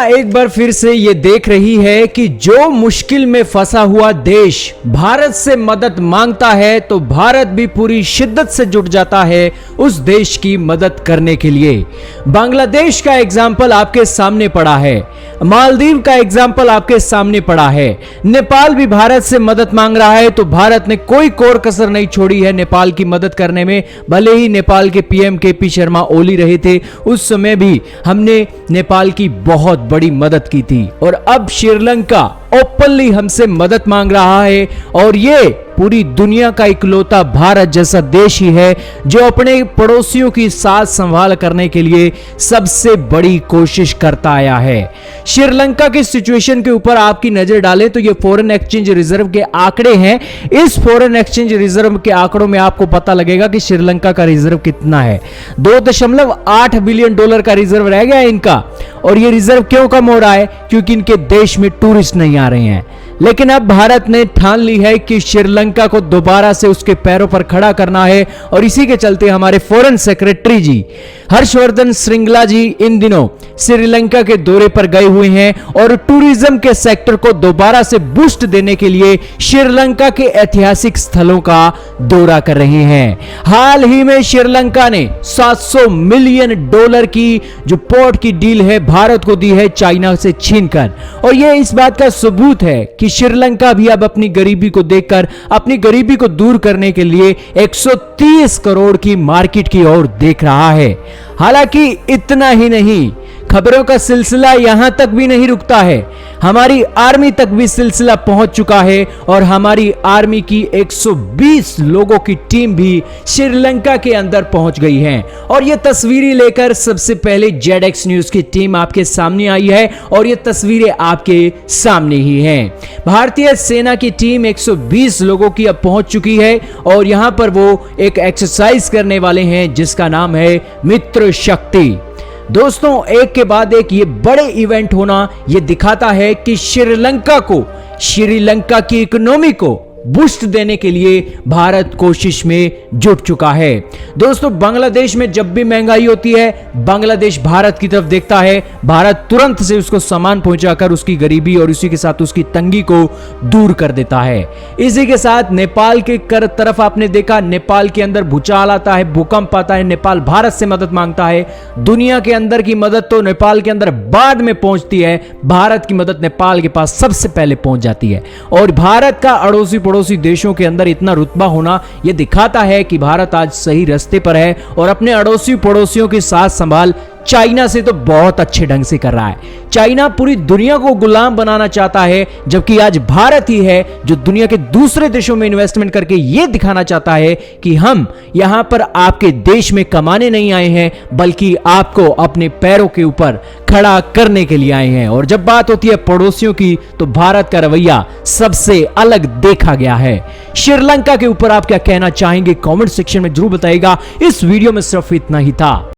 एक बार फिर से ये देख रही है कि जो मुश्किल में फंसा हुआ देश भारत से मदद मांगता है तो भारत भी पूरी शिद्दत से जुट जाता है उस देश की मदद करने के लिए। बांग्लादेश का एग्जाम्पल आपके सामने पड़ा है, मालदीव का एग्जाम्पल आपके सामने पड़ा है, नेपाल भी भारत से मदद मांग रहा है तो भारत ने कोई कोर कसर नहीं छोड़ी है नेपाल की मदद करने में। भले ही नेपाल के पीएम केपी शर्मा ओली रहे थे, उस समय भी हमने नेपाल की बहुत बड़ी मदद की थी और अब श्रीलंका ओपनली हमसे मदद मांग रहा है। और ये पूरी दुनिया का इकलौता भारत जैसा देश ही है जो अपने पड़ोसियों की साथ संभाल करने के लिए सबसे बड़ी कोशिश करता आया है। श्रीलंका की सिचुएशन के ऊपर आपकी नजर डालें तो ये फॉरेन एक्सचेंज रिजर्व के आंकड़े हैं। इस फॉरेन एक्सचेंज रिजर्व के आंकड़ों में आपको पता लगेगा कि श्रीलंका का रिजर्व कितना है। 2.8 बिलियन डॉलर का रिजर्व रह गया है इनका। और ये रिजर्व क्यों कम हो रहा है? क्योंकि इनके देश में टूरिस्ट नहीं आ रहे हैं। लेकिन अब भारत ने ठान ली है कि श्रीलंका को दोबारा से उसके पैरों पर खड़ा करना है और इसी के चलते हमारे फॉरेन सेक्रेटरी जी हर्षवर्धन श्रृंगला जी इन दिनों श्रीलंका के दौरे पर गए हुए हैं और टूरिज्म के सेक्टर को दोबारा से बूस्ट देने के लिए श्रीलंका के ऐतिहासिक स्थलों का दौरा कर रहे हैं। हाल ही में श्रीलंका ने 700 मिलियन डॉलर की जो पोर्ट की डील है भारत को दी है चाइना से छीनकर। और यह इस बात का सबूत है कि श्रीलंका भी अब अपनी गरीबी को देखकर अपनी गरीबी को दूर करने के लिए 130 करोड़ की मार्केट की ओर देख रहा है। हालांकि इतना ही नहीं, खबरों का सिलसिला यहां तक भी नहीं रुकता है, हमारी आर्मी तक भी सिलसिला पहुंच चुका है और हमारी आर्मी की 120 लोगों की टीम भी श्रीलंका के अंदर पहुंच गई है। और यह तस्वीरें लेकर सबसे पहले जेडएक्स न्यूज की टीम आपके सामने आई है और यह तस्वीरें आपके सामने ही हैं। भारतीय सेना की टीम 120 लोगों की अब पहुंच चुकी है और यहां पर वो एक एक्सरसाइज करने वाले हैं जिसका नाम है मित्र शक्ति। दोस्तों, एक के बाद एक ये बड़े इवेंट होना ये दिखाता है कि श्रीलंका की इकोनॉमी को बूस्ट देने के लिए भारत कोशिश में जुट चुका है। दोस्तों, बांग्लादेश में जब भी महंगाई होती है बांग्लादेश भारत की तरफ देखता है, भारत तुरंत से उसको सामान पहुंचाकर उसकी गरीबी और उसी के साथ उसकी तंगी को दूर कर देता है। इसी के साथ नेपाल के तरफ आपने देखा, नेपाल के अंदर भूचाल आता है, भूकंप आता है, नेपाल भारत से मदद मांगता है। दुनिया के अंदर की मदद तो नेपाल के अंदर बाद में पहुंचती है, भारत की मदद नेपाल के पास सबसे पहले पहुंच जाती है। और भारत का अड़ोसी पड़ोसी देशों के अंदर इतना रुतबा होना यह दिखाता है कि भारत आज सही रास्ते पर है और अपने अड़ोसी पड़ोसियों की साथ संभाल चाइना से तो बहुत अच्छे ढंग से कर रहा है। चाइना पूरी दुनिया को गुलाम बनाना चाहता है, जबकि आज भारत ही है जो दुनिया के दूसरे देशों में इन्वेस्टमेंट करके यह दिखाना चाहता है कि हम यहां पर आपके देश में कमाने नहीं आए हैं बल्कि आपको अपने पैरों के ऊपर खड़ा करने के लिए आए हैं। और जब बात होती है पड़ोसियों की तो भारत का रवैया सबसे अलग देखा गया है। श्रीलंका के ऊपर आप क्या कहना चाहेंगे कमेंट सेक्शन में जरूर बताइएगा। इस वीडियो में सिर्फ इतना ही था।